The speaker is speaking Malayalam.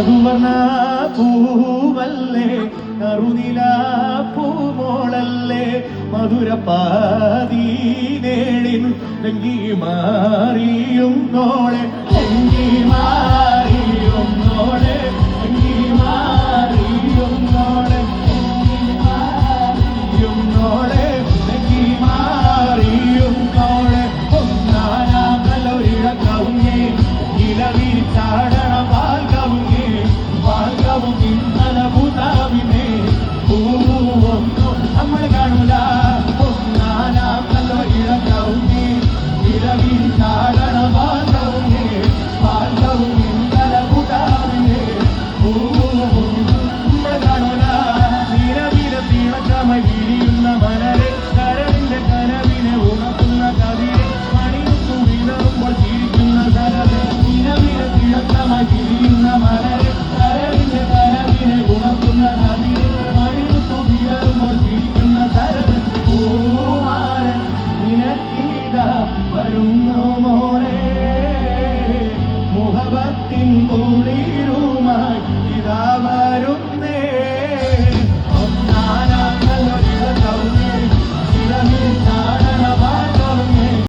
മധുവർണ പൂവല്ലേ കറുനില പൂമോളല്ലേ മധുരപ്പാതീനേളിൻ ലങ്കി മാറിയും നോളെ ലങ്കി മാറിയും നോളെ ലങ്കി മാറിയും നോളെ ലങ്കി മാറിയും നോളെ ലങ്കി മാറിയും നോളെ ഒന്നാനാം നല്ലൊരിഴ കവുങ്ങേ ഇലവിരിച്ചാടണ പാൽ കവുങ്ങേ പാൽ കവുങ്ങി ഇന്നല ഭൂതാവിനെ പൂവൊന്നും നമ്മൾ കാണൂല ഒന്നാനാം നല്ലൊരിഴ കവുങ്ങേ ഇലവിരിച്ചാടണ പാൽ കവുങ്ങേ പാൽ കവുങ്ങി ഇന്നല ഭൂതാവിനെ പൂവൊന്നും നമ്മൾ കാണൂല നിരവിര തിളക്കമായി വിരിയുന്ന മലരെ കരവിന്റെ കനവിനെ ഉണക്കുന്ന കവിയെ മണിമുത്തു വിതറുമ്പോൾ ചിരിക്കുന്ന സരവെ നിരവിര തിളക്കമായി വിരിയുന്ന മലരെ കരവിന്റെ കനവിനെ ഉണക്കുന്ന കവിയെ മണിമുത്തു വിതറുമ്പോൾ ചിരിക്കുന്ന സരവെ പൂമാരൻ നിനക്കീത വരുന്നു